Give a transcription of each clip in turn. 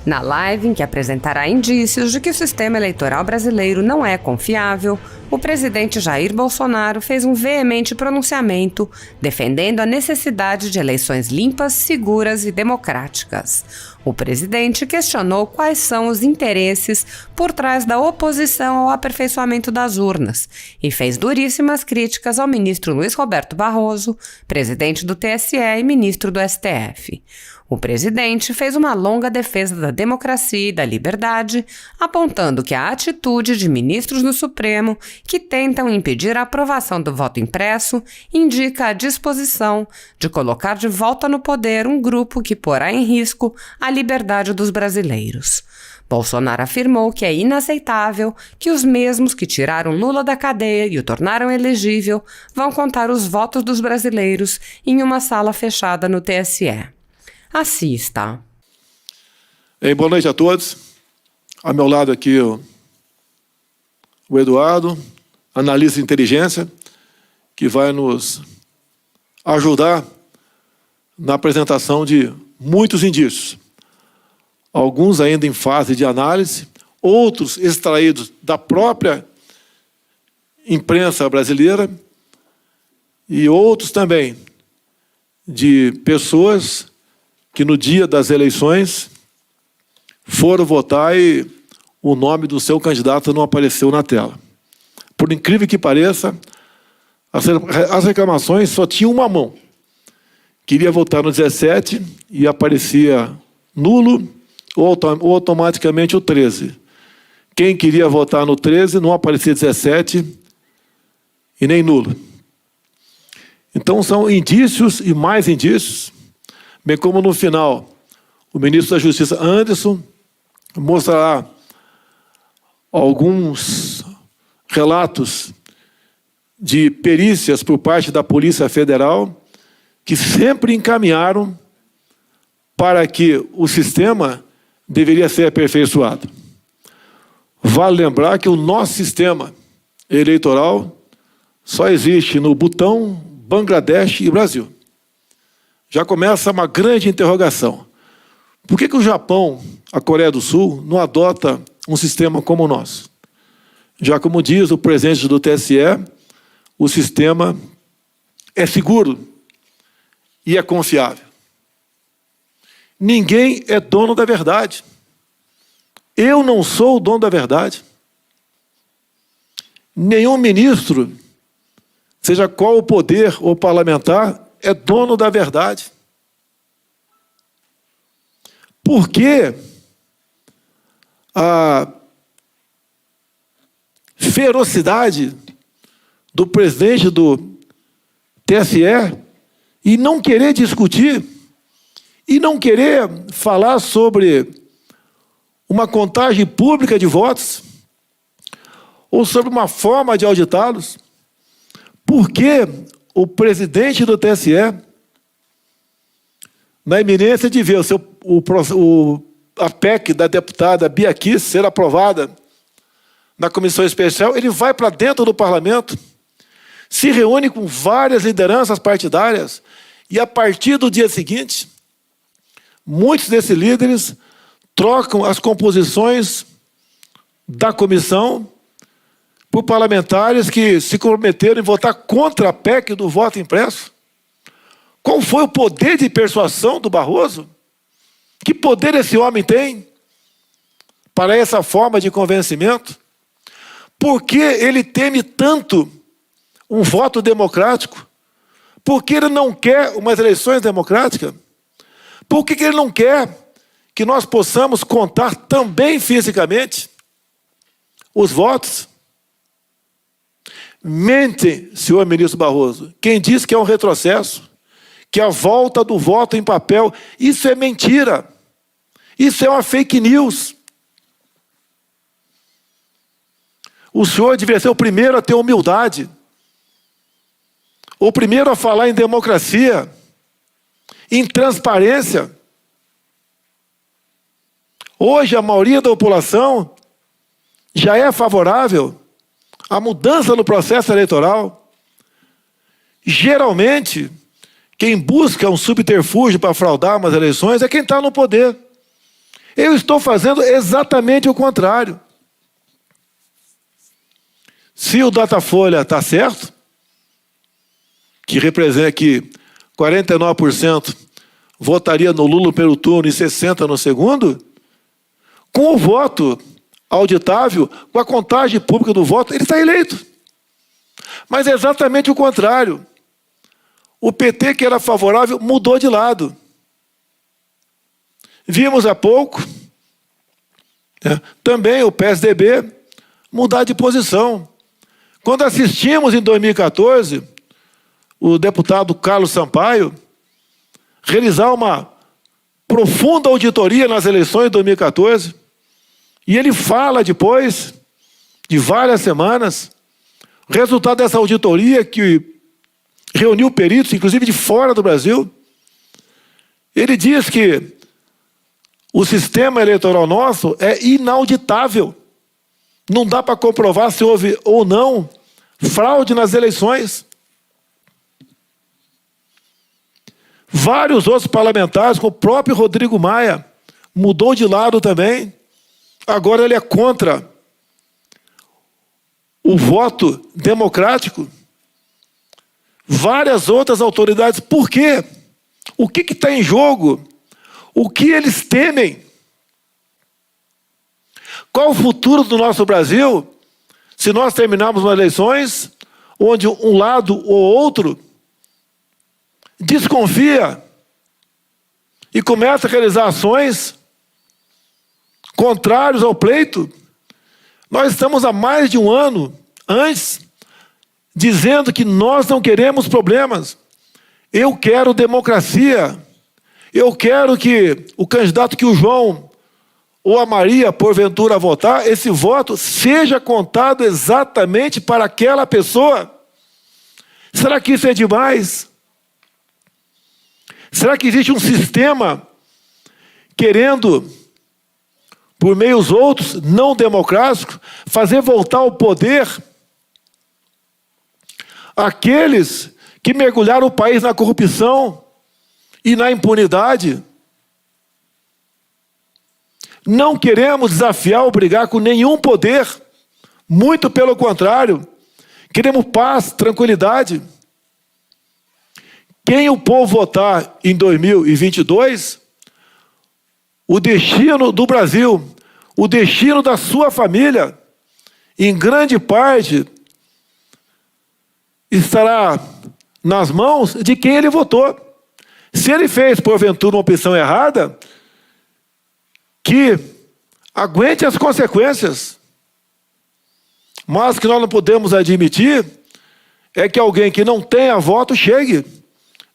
Na live, em que apresentará indícios de que o sistema eleitoral brasileiro não é confiável, o presidente Jair Bolsonaro fez um veemente pronunciamento defendendo a necessidade de eleições limpas, seguras e democráticas. O presidente questionou quais são os interesses por trás da oposição ao aperfeiçoamento das urnas e fez duríssimas críticas ao ministro Luiz Roberto Barroso, presidente do TSE e ministro do STF. O presidente fez uma longa defesa da democracia e da liberdade, apontando que a atitude de ministros do Supremo que tentam impedir a aprovação do voto impresso indica a disposição de colocar de volta no poder um grupo que porá em risco a liberdade dos brasileiros. Bolsonaro afirmou que é inaceitável que os mesmos que tiraram Lula da cadeia e o tornaram elegível vão contar os votos dos brasileiros em uma sala fechada no TSE. Assista. Boa noite a todos. Ao meu lado aqui o Eduardo, analista de inteligência, que vai nos ajudar na apresentação de muitos indícios. Alguns ainda em fase de análise, outros extraídos da própria imprensa brasileira e outros também de pessoas que no dia das eleições foram votar e o nome do seu candidato não apareceu na tela. Por incrível que pareça, as reclamações só tinham uma mão. Queria votar no 17 e aparecia nulo ou automaticamente o 13. Quem queria votar no 13 não aparecia 17 e nem nulo. Então são indícios e mais indícios. Bem como no final, o ministro da Justiça, Anderson, mostrará alguns relatos de perícias por parte da Polícia Federal que sempre encaminharam para que o sistema deveria ser aperfeiçoado. Vale lembrar que o nosso sistema eleitoral só existe no Butão, Bangladesh e Brasil. Já começa uma grande interrogação. Por que o Japão, a Coreia do Sul, não adota um sistema como o nosso? Já como diz o presidente do TSE, o sistema é seguro e é confiável. Ninguém é dono da verdade. Eu não sou o dono da verdade. Nenhum ministro, seja qual o poder ou parlamentar, é dono da verdade. Por que a ferocidade do presidente do TSE e não querer discutir e não querer falar sobre uma contagem pública de votos ou sobre uma forma de auditá-los? Por que o presidente do TSE, na iminência de ver a PEC da deputada Bia Kicis ser aprovada na comissão especial, ele vai para dentro do parlamento, se reúne com várias lideranças partidárias e, a partir do dia seguinte, muitos desses líderes trocam as composições da comissão por parlamentares que se comprometeram em votar contra a PEC do voto impresso. Qual foi o poder de persuasão do Barroso? Que poder esse homem tem para essa forma de convencimento? Por que ele teme tanto um voto democrático? Por que ele não quer umas eleições democráticas? Por que ele não quer que nós possamos contar também fisicamente os votos? Mente, senhor ministro Barroso, quem diz que é um retrocesso, que a volta do voto em papel, isso é mentira. Isso é uma fake news. O senhor deveria ser o primeiro a ter humildade, o primeiro a falar em democracia, em transparência. Hoje a maioria da população já é favorável à mudança no processo eleitoral. Geralmente, quem busca um subterfúgio para fraudar umas eleições é quem está no poder. Eu estou fazendo exatamente o contrário. Se o Datafolha está certo, que representa que 49% votaria no Lula no primeiro turno e 60% no segundo, com o voto auditável, com a contagem pública do voto, ele está eleito. Mas é exatamente o contrário. O PT, que era favorável, mudou de lado. Vimos há pouco também o PSDB mudar de posição. Quando assistimos em 2014 o deputado Carlos Sampaio realizar uma profunda auditoria nas eleições de 2014, e ele fala depois de várias semanas, o resultado dessa auditoria que reuniu peritos, inclusive de fora do Brasil, ele diz que o sistema eleitoral nosso é inauditável. Não dá para comprovar se houve ou não fraude nas eleições. Vários outros parlamentares, como o próprio Rodrigo Maia, mudou de lado também. Agora ele é contra o voto democrático. Várias outras autoridades. Por quê? O que está em jogo? O que eles temem? Qual o futuro do nosso Brasil se nós terminarmos as eleições onde um lado ou outro desconfia e começa a realizar ações contrárias ao pleito? Nós estamos há mais de um ano antes dizendo que nós não queremos problemas. Eu quero democracia. Eu quero que o candidato que o João ou a Maria, porventura, votar, esse voto seja contado exatamente para aquela pessoa. Será que isso é demais? Será que existe um sistema querendo, por meios outros, não democráticos, fazer voltar ao poder aqueles que mergulharam o país na corrupção e na impunidade? Não queremos desafiar ou brigar com nenhum poder. Muito pelo contrário. Queremos paz, tranquilidade. Quem o povo votar em 2022, o destino do Brasil, o destino da sua família, em grande parte, estará nas mãos de quem ele votou. Se ele fez, porventura, uma opção errada, que aguente as consequências. Mas o que nós não podemos admitir é que alguém que não tenha voto chegue.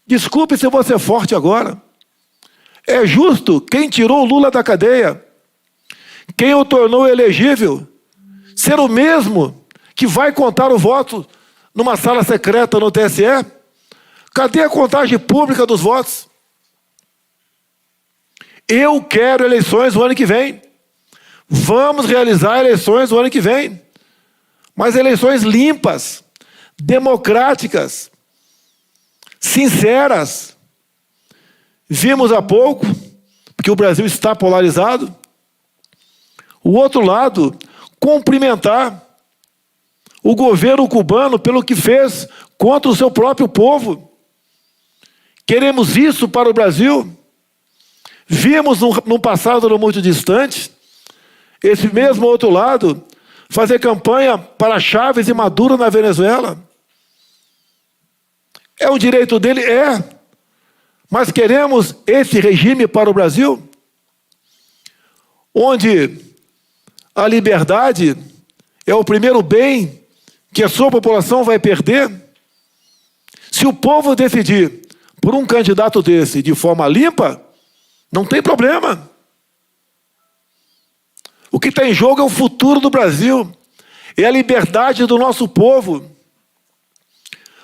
Desculpe se eu vou ser forte agora. É justo quem tirou o Lula da cadeia, quem o tornou elegível, ser o mesmo que vai contar o voto numa sala secreta no TSE? Cadê a contagem pública dos votos? Eu quero eleições o ano que vem. Vamos realizar eleições o ano que vem. Mas eleições limpas, democráticas, sinceras. Vimos há pouco que o Brasil está polarizado. O outro lado, cumprimentar o governo cubano pelo que fez contra o seu próprio povo. Queremos isso para o Brasil? Vimos no passado não muito distante, esse mesmo outro lado fazer campanha para Chávez e Maduro na Venezuela. É um direito dele? É. Mas queremos esse regime para o Brasil? Onde a liberdade é o primeiro bem que a sua população vai perder? Se o povo decidir por um candidato desse de forma limpa, não tem problema. O que está em jogo é o futuro do Brasil. É a liberdade do nosso povo.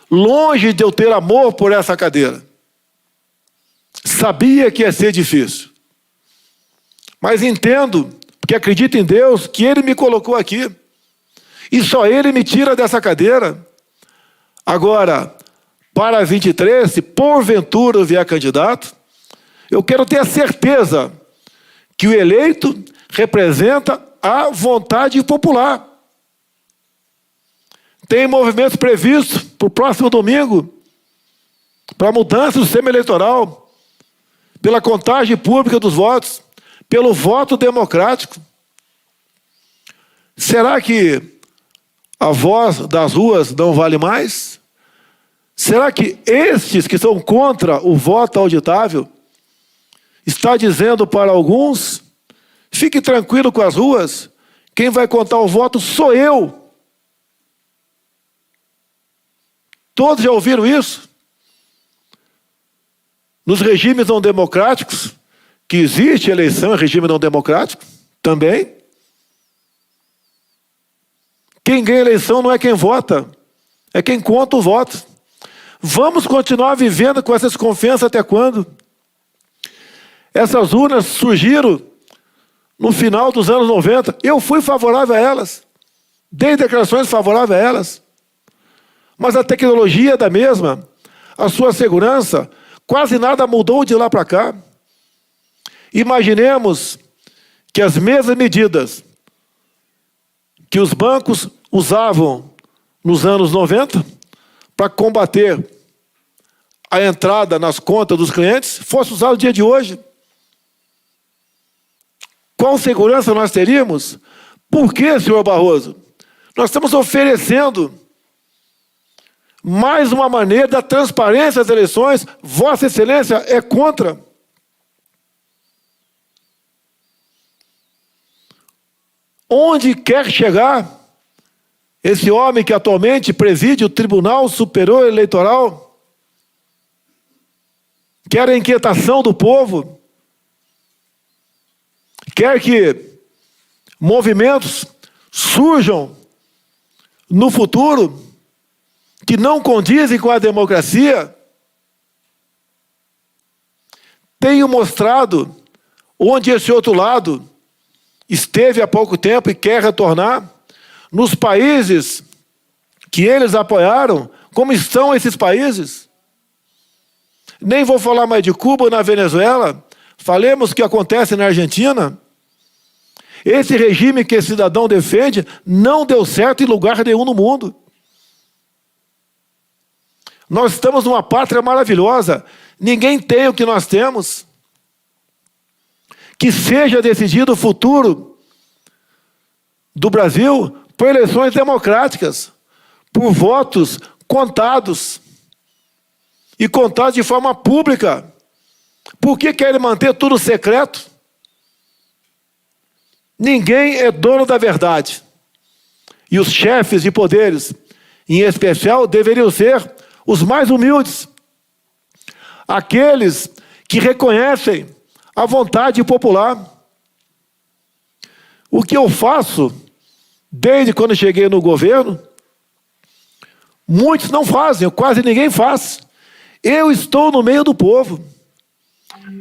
Longe de eu ter amor por essa cadeira. Sabia que ia ser difícil. Mas entendo, porque acredito em Deus, que Ele me colocou aqui. E só Ele me tira dessa cadeira. Agora, para 23, se porventura eu vier candidato, eu quero ter a certeza que o eleito representa a vontade popular. Tem movimentos previstos para o próximo domingo, para mudança do sistema eleitoral, pela contagem pública dos votos, pelo voto democrático. Será que a voz das ruas não vale mais? Será que estes que são contra o voto auditável está dizendo para alguns: fique tranquilo com as ruas, quem vai contar o voto sou eu? Todos já ouviram isso? Nos regimes não democráticos, que existe eleição em regime não democrático, também. Quem ganha eleição não é quem vota, é quem conta o voto. Vamos continuar vivendo com essa desconfiança até quando? Essas urnas surgiram no final dos anos 90. Eu fui favorável a elas, dei declarações favoráveis a elas. Mas a tecnologia é da mesma, a sua segurança, quase nada mudou de lá para cá. Imaginemos que as mesmas medidas que os bancos usavam nos anos 90 para combater a entrada nas contas dos clientes fosse usado no dia de hoje. Qual segurança nós teríamos? Por quê, senhor Barroso? Nós estamos oferecendo mais uma maneira da transparência das eleições. Vossa Excelência é contra. Onde quer chegar esse homem que atualmente preside o Tribunal Superior Eleitoral? Quer a inquietação do povo? Quer que movimentos surjam no futuro que não condizem com a democracia? Tenho mostrado onde esse outro lado esteve há pouco tempo e quer retornar, nos países que eles apoiaram. Como estão esses países? Nem vou falar mais de Cuba ou na Venezuela, falemos o que acontece na Argentina. Esse regime que esse cidadão defende não deu certo em lugar nenhum no mundo. Nós estamos numa pátria maravilhosa, ninguém tem o que nós temos. Que seja decidido o futuro do Brasil por eleições democráticas, por votos contados, e contados de forma pública. Por que querem manter tudo secreto? Ninguém é dono da verdade. E os chefes de poderes, em especial, deveriam ser os mais humildes, aqueles que reconhecem a vontade popular. O que eu faço, desde quando cheguei no governo, muitos não fazem, quase ninguém faz. Eu estou no meio do povo.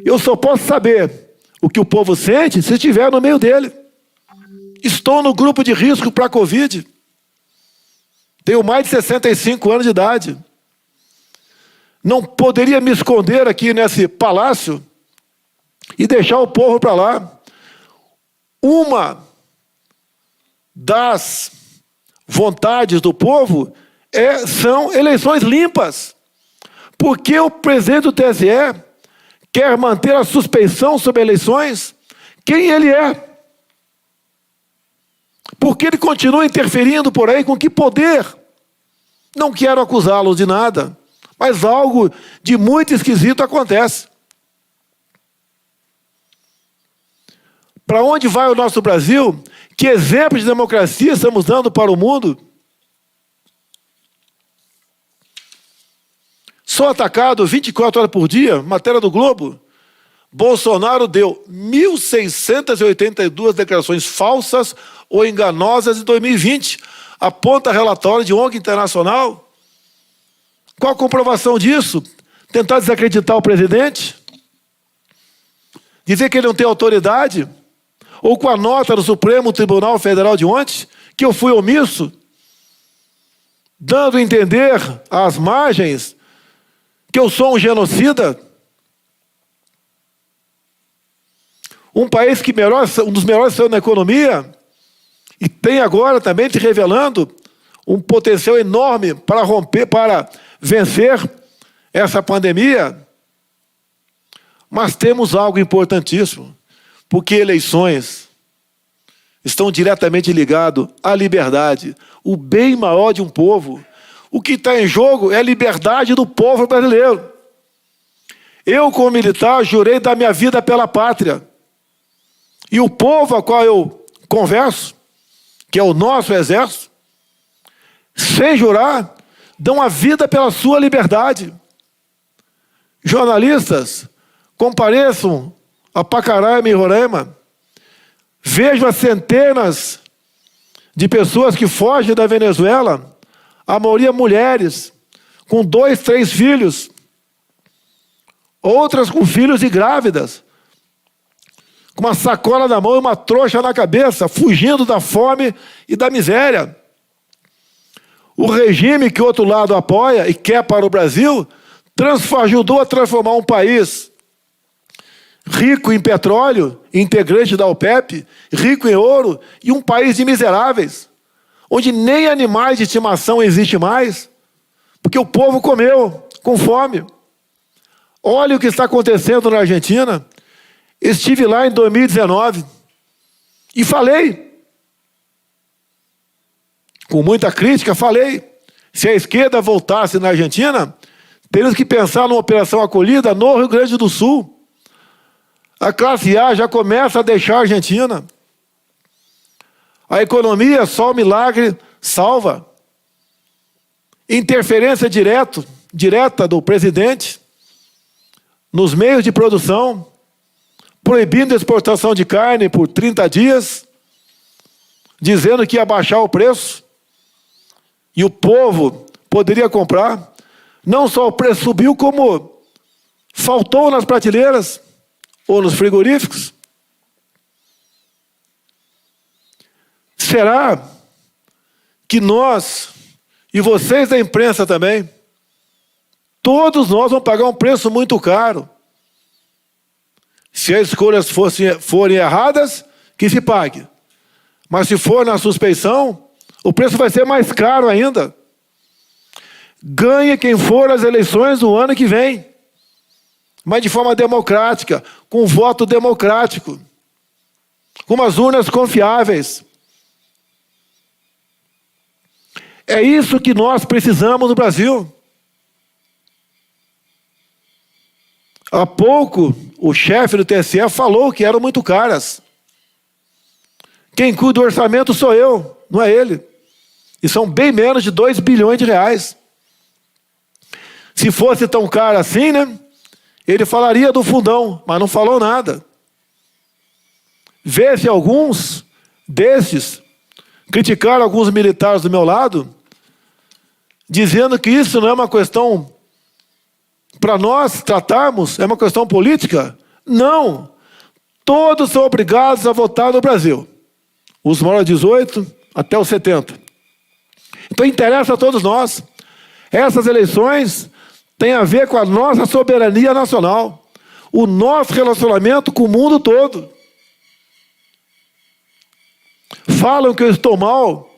Eu só posso saber o que o povo sente se estiver no meio dele. Estou no grupo de risco para a Covid. Tenho mais de 65 anos de idade. Não poderia me esconder aqui nesse palácio e deixar o povo para lá. Uma das vontades do povo são eleições limpas. Porque o presidente do TSE quer manter a suspeição sobre eleições? Quem ele é? Porque ele continua interferindo por aí, com que poder? Não quero acusá-lo de nada, mas algo de muito esquisito acontece. Para onde vai o nosso Brasil? Que exemplo de democracia estamos dando para o mundo? Sou atacado 24 horas por dia, matéria do Globo. Bolsonaro deu 1.682 declarações falsas ou enganosas em 2020. Aponta relatório de ONG internacional. Qual a comprovação disso? Tentar desacreditar o presidente? Dizer que ele não tem autoridade? Ou com a nota do Supremo Tribunal Federal de ontem, que eu fui omisso, dando a entender às margens que eu sou um genocida? Um país que um dos melhores na economia, e tem agora também se revelando um potencial enorme para vencer essa pandemia. Mas temos algo importantíssimo, porque eleições estão diretamente ligadas à liberdade, o bem maior de um povo. O que está em jogo é a liberdade do povo brasileiro. Eu, como militar, jurei dar minha vida pela pátria. E o povo a qual eu converso, que é o nosso exército, sem jurar, dão a vida pela sua liberdade. Jornalistas, compareçam a Pacaraima e Roraima, vejam as centenas de pessoas que fogem da Venezuela, a maioria mulheres, com 2, 3 filhos, outras com filhos e grávidas, com uma sacola na mão e uma trouxa na cabeça, fugindo da fome e da miséria. O regime que o outro lado apoia e quer para o Brasil, ajudou a transformar um país rico em petróleo, integrante da OPEP, rico em ouro, e um país de miseráveis, onde nem animais de estimação existem mais, porque o povo comeu com fome. Olha o que está acontecendo na Argentina. Estive lá em 2019 e falei, com muita crítica, se a esquerda voltasse na Argentina, teríamos que pensar numa operação acolhida no Rio Grande do Sul. A classe A já começa a deixar a Argentina. A economia, só o milagre salva. Interferência direta do presidente nos meios de produção, proibindo a exportação de carne por 30 dias, dizendo que ia baixar o preço, e o povo poderia comprar. Não só o preço subiu, como faltou nas prateleiras ou nos frigoríficos. Será que nós, e vocês da imprensa também, todos nós vamos pagar um preço muito caro? Se as escolhas forem erradas, que se pague. Mas se for na suspeição, o preço vai ser mais caro ainda. Ganhe quem for as eleições do ano que vem, mas de forma democrática, com voto democrático, com umas urnas confiáveis. É isso que nós precisamos no Brasil. Há pouco, o chefe do TSE falou que eram muito caras. Quem cuida do orçamento sou eu, não é ele. E são bem menos de 2 bilhões de reais. Se fosse tão caro assim, né? Ele falaria do fundão, mas não falou nada. Vê se alguns desses criticaram alguns militares do meu lado, dizendo que isso não é uma questão para nós tratarmos, é uma questão política. Não. Todos são obrigados a votar no Brasil. Os maiores de 18 até os 70. Então interessa a todos nós. Essas eleições têm a ver com a nossa soberania nacional, o nosso relacionamento com o mundo todo. Falam que eu estou mal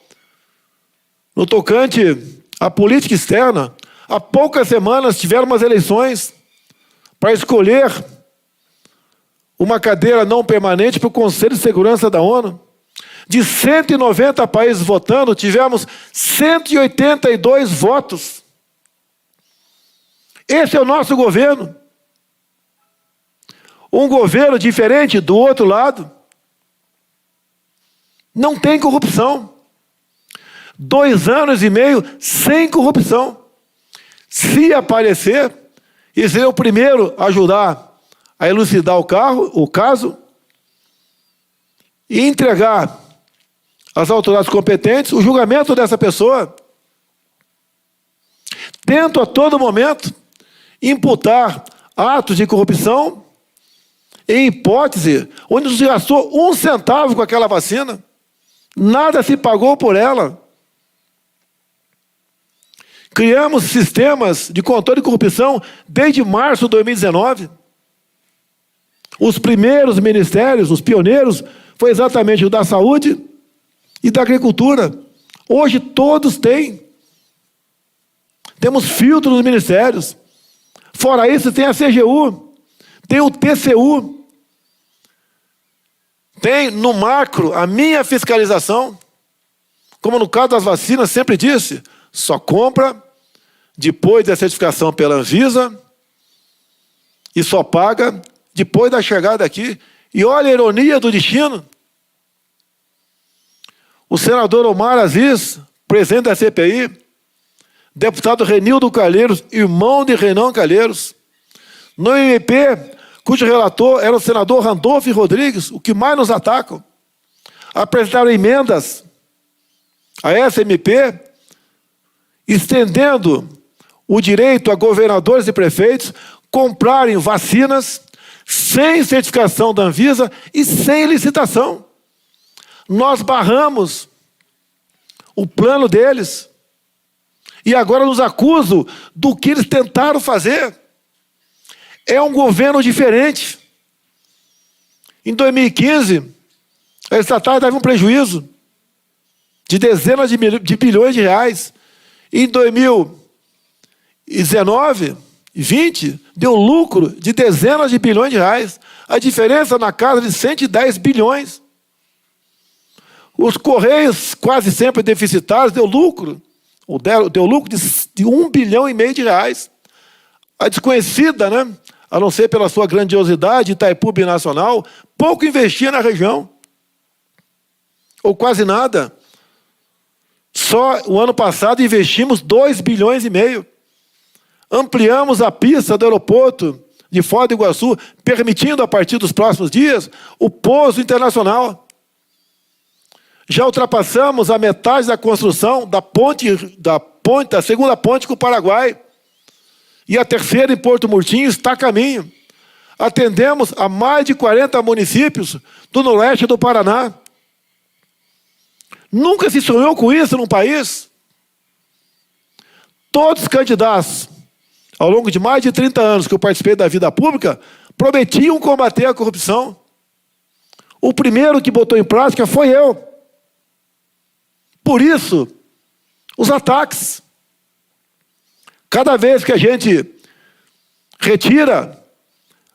no tocante à política externa. Há poucas semanas tiveram umas eleições para escolher uma cadeira não permanente para o Conselho de Segurança da ONU. De 190 países votando, tivemos 182 votos. Esse é o nosso governo. Um governo diferente do outro lado. Não tem corrupção. 2 anos e meio sem corrupção. Se aparecer, ele seria o primeiro a ajudar a elucidar o caso e entregar às autoridades competentes o julgamento dessa pessoa. Tento a todo momento imputar atos de corrupção em hipótese onde não se gastou 1 centavo com aquela vacina. Nada se pagou por ela. Criamos sistemas de controle de corrupção desde março de 2019. Os primeiros ministérios, os pioneiros, foi exatamente o da saúde e da agricultura. Hoje todos têm. Temos filtro nos ministérios. Fora isso, tem a CGU, tem o TCU, tem no macro a minha fiscalização. Como no caso das vacinas, sempre disse, só compra depois da certificação pela Anvisa e só paga depois da chegada aqui. E olha a ironia do destino. O senador Omar Aziz, presidente da CPI, deputado Renildo Calheiros, irmão de Renan Calheiros, no MP, cujo relator era o senador Randolfo Rodrigues, o que mais nos atacam, apresentaram emendas a essa MP, estendendo o direito a governadores e prefeitos comprarem vacinas sem certificação da Anvisa e sem licitação. Nós barramos o plano deles e agora nos acusam do que eles tentaram fazer. É um governo diferente. Em 2015, a estatal teve um prejuízo de dezenas de bilhões de reais. Em 2019 e 20, deu lucro de dezenas de bilhões de reais. A diferença na casa de 110 bilhões. Os Correios, quase sempre deficitários, deu lucro. Deu lucro de 1,5 bilhão de reais. A desconhecida, né? A não ser pela sua grandiosidade, Itaipu Binacional, pouco investia na região. Ou quase nada. Só o ano passado investimos 2,5 bilhões. Ampliamos a pista do aeroporto de Foz do Iguaçu, permitindo, a partir dos próximos dias, o pouso internacional. Já ultrapassamos a metade da construção da segunda ponte com o Paraguai. E a terceira em Porto Murtinho está a caminho. Atendemos a mais de 40 municípios do noroeste do Paraná. Nunca se sonhou com isso num país. Todos os candidatos, ao longo de mais de 30 anos que eu participei da vida pública, prometiam combater a corrupção. O primeiro que botou em prática foi eu. Por isso, os ataques. Cada vez que a gente retira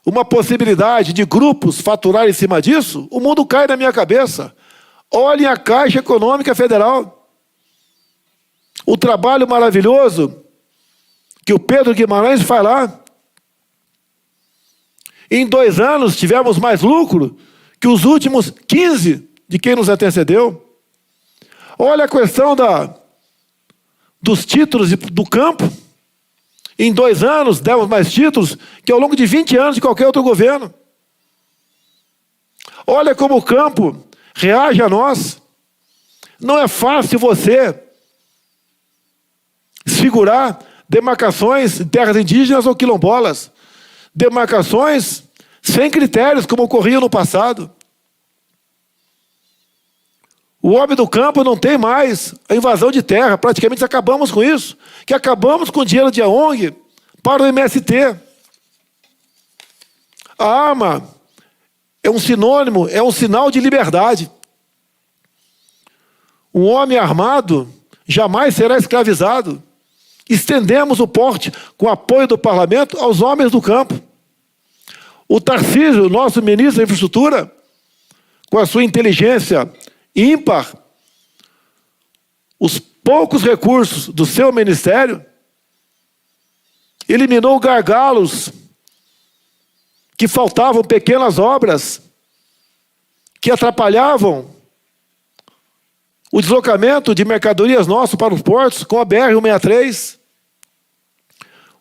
uma possibilidade de grupos faturar em cima disso, o mundo cai na minha cabeça. Olhem a Caixa Econômica Federal. O trabalho maravilhoso que o Pedro Guimarães faz lá. Em 2 anos tivemos mais lucro que os últimos 15 de quem nos antecedeu. Olha a questão dos títulos do campo. Em 2 anos demos mais títulos que ao longo de 20 anos de qualquer outro governo. Olha como o campo reage a nós. Não é fácil você segurar demarcações de terras indígenas ou quilombolas. Demarcações sem critérios, como ocorria no passado. O homem do campo não tem mais a invasão de terra. Praticamente acabamos com isso. Que acabamos com o dinheiro de ONG para o MST. A arma é um sinônimo, é um sinal de liberdade. Um homem armado jamais será escravizado. Estendemos o porte, com apoio do parlamento, aos homens do campo. O Tarcísio, nosso ministro da Infraestrutura, com a sua inteligência ímpar, os poucos recursos do seu ministério, eliminou gargalos que faltavam, pequenas obras que atrapalhavam o deslocamento de mercadorias nosso para os portos com a BR-163.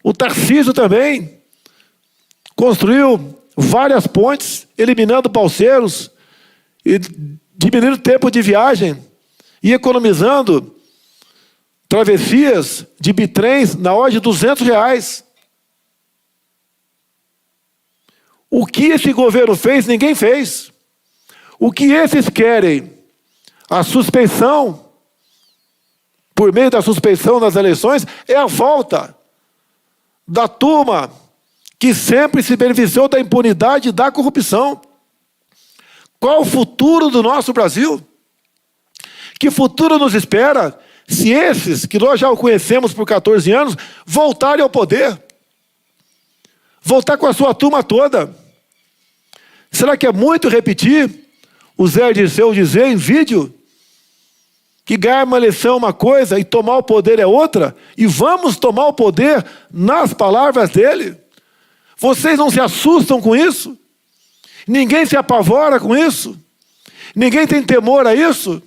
O Tarcísio também construiu várias pontes, eliminando balseiros e diminuindo o tempo de viagem e economizando travessias de bitrens na ordem de R$200. O que esse governo fez, ninguém fez. O que esses querem, a suspeição, por meio da suspeição das eleições, é a volta da turma que sempre se beneficiou da impunidade e da corrupção. Qual o futuro do nosso Brasil? Que futuro nos espera se esses, que nós já o conhecemos por 14 anos, voltarem ao poder? Voltar com a sua turma toda? Será que é muito repetir o Zé Dirceu dizer em vídeo que ganhar uma eleição é uma coisa e tomar o poder é outra? E vamos tomar o poder nas palavras dele? Vocês não se assustam com isso? Ninguém se apavora com isso? Ninguém tem temor a isso?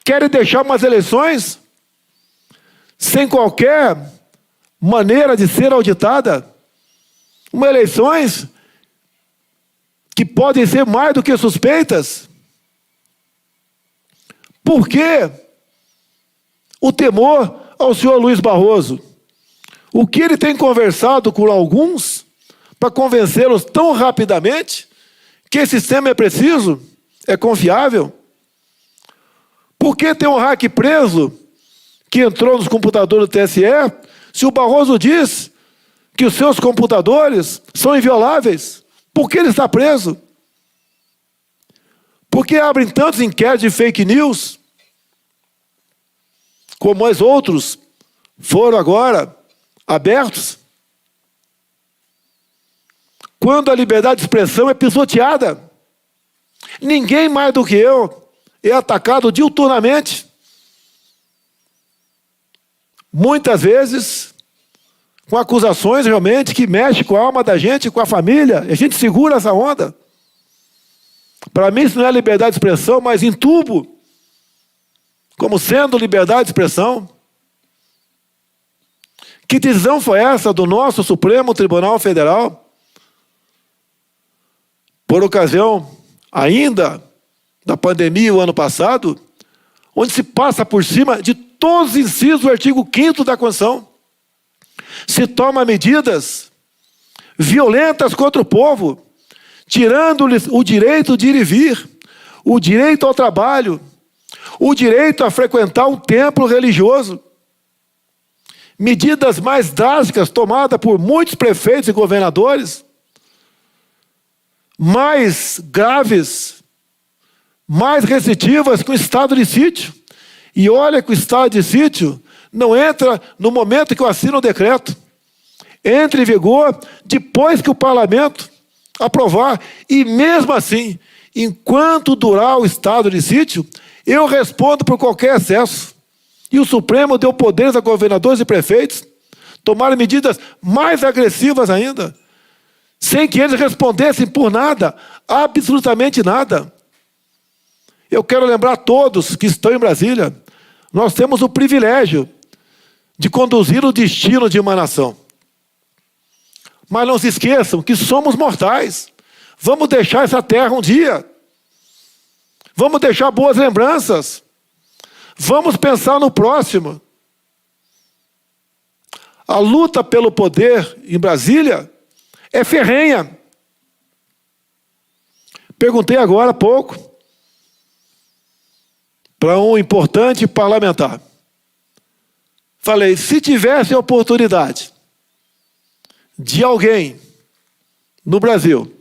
Querem deixar umas eleições sem qualquer maneira de ser auditada? Umas eleições que podem ser mais do que suspeitas? Por que o temor ao senhor Luiz Barroso? O que ele tem conversado com alguns para convencê-los tão rapidamente que esse sistema é preciso, é confiável? Por que tem um hack preso que entrou nos computadores do TSE, se o Barroso diz que os seus computadores são invioláveis? Por que ele está preso? Por que abrem tantos inquéritos de fake news, como os outros foram agora abertos? Quando a liberdade de expressão é pisoteada, ninguém mais do que eu é atacado diuturnamente. Muitas vezes com acusações realmente que mexem com a alma da gente, com a família, e a gente segura essa onda. Para mim isso não é liberdade de expressão, mas entubo como sendo liberdade de expressão. Que decisão foi essa do nosso Supremo Tribunal Federal? Por ocasião ainda da pandemia o ano passado, onde se passa por cima de todos os incisos do artigo 5º da Constituição. Se toma medidas violentas contra o povo, tirando-lhes o direito de ir e vir, o direito ao trabalho, o direito a frequentar um templo religioso. Medidas mais drásticas tomadas por muitos prefeitos e governadores, mais graves, mais restritivas que o estado de sítio. E olha que o estado de sítio não entra no momento que eu assino o decreto. Entra em vigor depois que o parlamento aprovar. E mesmo assim, enquanto durar o estado de sítio, eu respondo por qualquer excesso. E o Supremo deu poderes a governadores e prefeitos tomarem medidas mais agressivas ainda, sem que eles respondessem por nada, absolutamente nada. Eu quero lembrar a todos que estão em Brasília, nós temos o privilégio de conduzir o destino de uma nação. Mas não se esqueçam que somos mortais. Vamos deixar essa terra um dia. Vamos deixar boas lembranças. Vamos pensar no próximo. A luta pelo poder em Brasília é ferrenha. Perguntei agora há pouco para um importante parlamentar. Falei, se tivesse a oportunidade de alguém no Brasil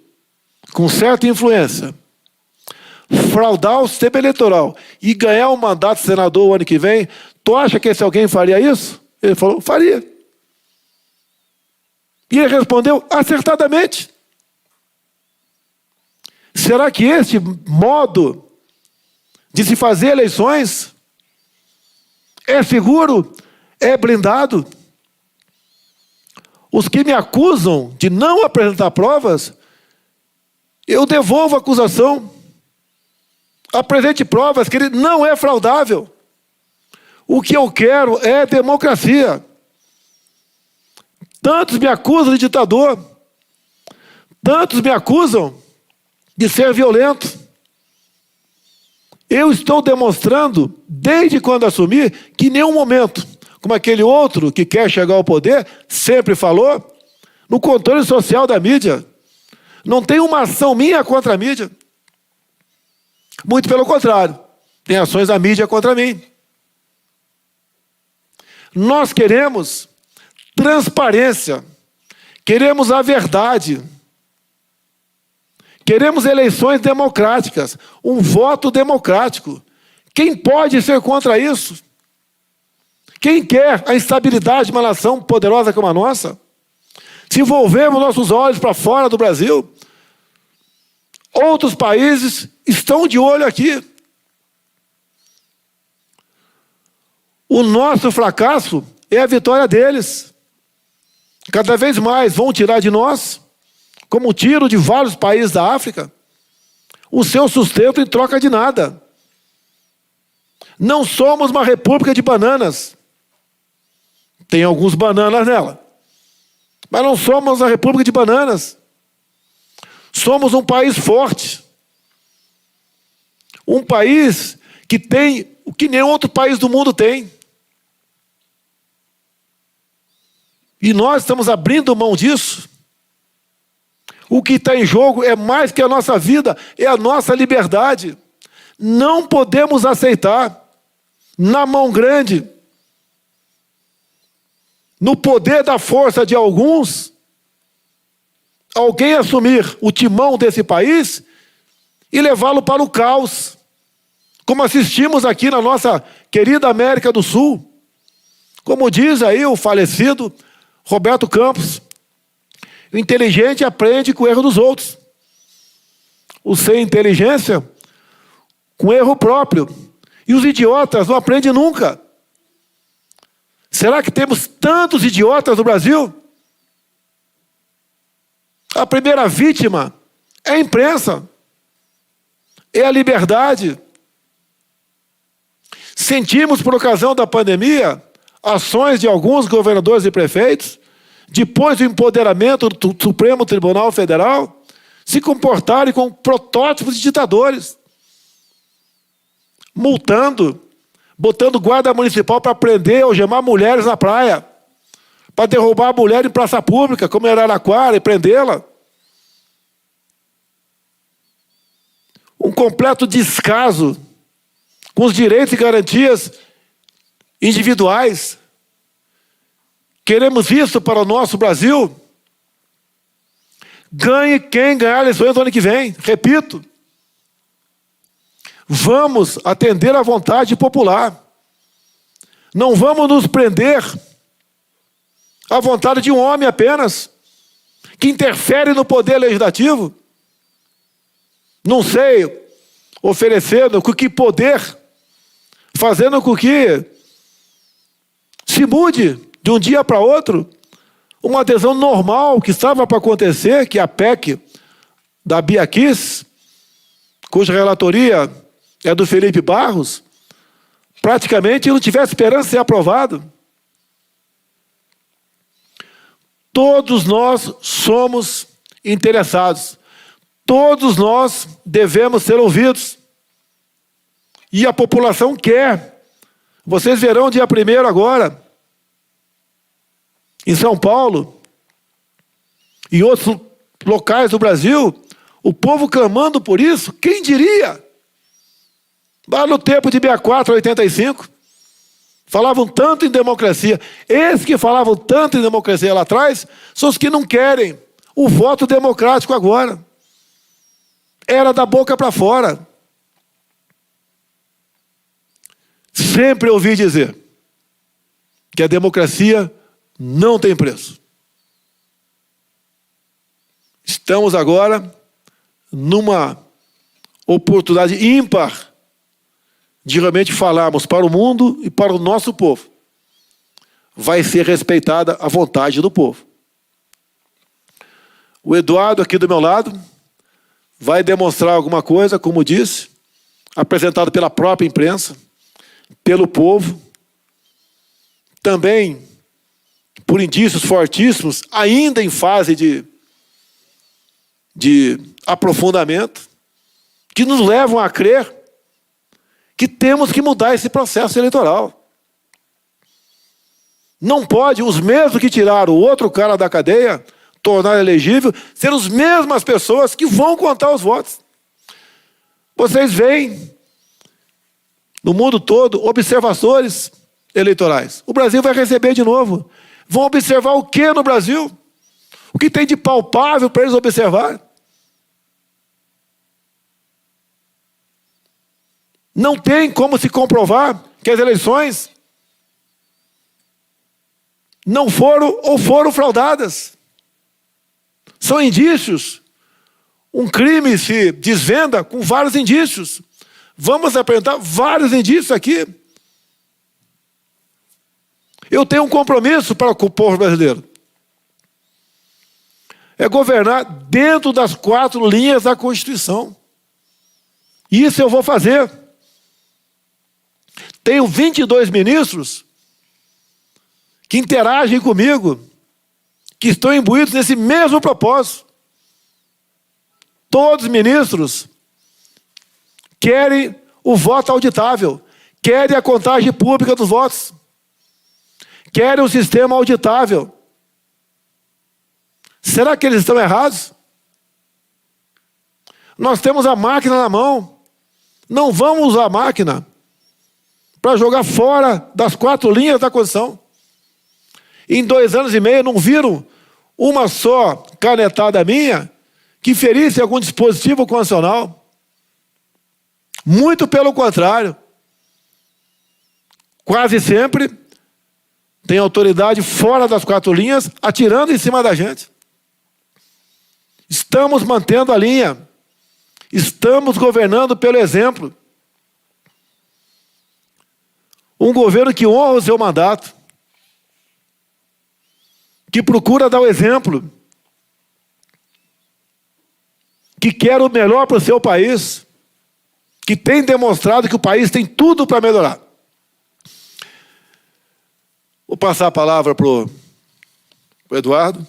com certa influência fraudar o sistema eleitoral e ganhar um mandato de senador o ano que vem, tu acha que esse alguém faria isso? Ele falou, faria. E ele respondeu acertadamente. Será que esse modo de se fazer eleições é seguro? É blindado? Os que me acusam de não apresentar provas, eu devolvo a acusação. Apresente provas que ele não é fraudável. O que eu quero é democracia. Tantos me acusam de ditador. Tantos me acusam de ser violento. Eu estou demonstrando, desde quando assumi, que em nenhum momento, como aquele outro que quer chegar ao poder, sempre falou, no controle social da mídia. Não tem uma ação minha contra a mídia. Muito pelo contrário, tem ações da mídia contra mim. Nós queremos transparência Queremos a verdade. Queremos eleições democráticas, um voto democrático. Quem pode ser contra isso? Quem quer a instabilidade de uma nação poderosa como a nossa? Se volvermos nossos olhos para fora do Brasil, outros países estão de olho aqui. O nosso fracasso é a vitória deles. Cada vez mais vão tirar de nós, como tiram de vários países da África, o seu sustento em troca de nada. Não somos uma república de bananas. Tem alguns bananas nela. Mas não somos uma república de bananas. Somos um país forte. Um país que tem o que nenhum outro país do mundo tem. E nós estamos abrindo mão disso. O que está em jogo é mais que a nossa vida, é a nossa liberdade. Não podemos aceitar, na mão grande, no poder da força de alguns, alguém assumir o timão desse país e levá-lo para o caos, como assistimos aqui na nossa querida América do Sul. Como diz aí o falecido Roberto Campos, o inteligente aprende com o erro dos outros. O sem inteligência, com erro próprio. E os idiotas não aprendem nunca. Será que temos tantos idiotas no Brasil? A primeira vítima é a imprensa. É a liberdade. Sentimos, por ocasião da pandemia, ações de alguns governadores e prefeitos, depois do empoderamento do Supremo Tribunal Federal, se comportarem como protótipos de ditadores, multando, botando guarda municipal para prender ou algemar mulheres na praia, para derrubar a mulher em praça pública, como em Araraquara, e prendê-la. Um completo descaso com os direitos e garantias individuais. Queremos isso para o nosso Brasil? Ganhe quem ganhar eleições no ano que vem. Repito. Vamos atender à vontade popular. Não vamos nos prender à vontade de um homem apenas, que interfere no poder legislativo. Não sei, oferecendo com que poder, fazendo com que se mude de um dia para outro uma adesão normal que estava para acontecer, que é a PEC da Bia Kiss, cuja relatoria é do Felipe Barros, praticamente não tivesse esperança de ser aprovado. Todos nós somos interessados. Todos nós devemos ser ouvidos. E a população quer. Vocês verão dia 1º agora, em São Paulo, em outros locais do Brasil, o povo clamando por isso. Quem diria? Lá no tempo de 64 a 85, falavam tanto em democracia. Esses que falavam tanto em democracia lá atrás são os que não querem o voto democrático agora. Era da boca para fora. Sempre ouvi dizer que a democracia não tem preço. Estamos agora numa oportunidade ímpar de realmente falarmos para o mundo e para o nosso povo. Vai ser respeitada a vontade do povo. O Eduardo, aqui do meu lado, vai demonstrar alguma coisa, como disse, apresentado pela própria imprensa, pelo povo, também por indícios fortíssimos, ainda em fase de aprofundamento, que nos levam a crer que temos que mudar esse processo eleitoral. Não pode os mesmos que tiraram o outro cara da cadeia, tornar elegível, ser as mesmas pessoas que vão contar os votos. Vocês veem, no mundo todo, observadores eleitorais. O Brasil vai receber de novo. Vão observar o que no Brasil? O que tem de palpável para eles observar? Não tem como se comprovar que as eleições não foram ou foram fraudadas. São indícios. Um crime se desvenda com vários indícios. Vamos apresentar vários indícios aqui. Eu tenho um compromisso para o povo brasileiro. É governar dentro das 4 linhas da Constituição. Isso eu vou fazer. Tenho 22 ministros que interagem comigo, que estão imbuídos nesse mesmo propósito. Todos os ministros querem o voto auditável, querem a contagem pública dos votos, querem o sistema auditável. Será que eles estão errados? Nós temos a máquina na mão. Não vamos usar a máquina para jogar fora das 4 linhas da Constituição. Em 2 anos e meio não viram uma só canetada minha que ferisse algum dispositivo constitucional. Muito pelo contrário. Quase sempre tem autoridade fora das 4 linhas atirando em cima da gente. Estamos mantendo a linha. Estamos governando pelo exemplo. Um governo que honra o seu mandato, que procura dar o exemplo, que quer o melhor para o seu país, que tem demonstrado que o país tem tudo para melhorar. Vou passar a palavra para o Eduardo.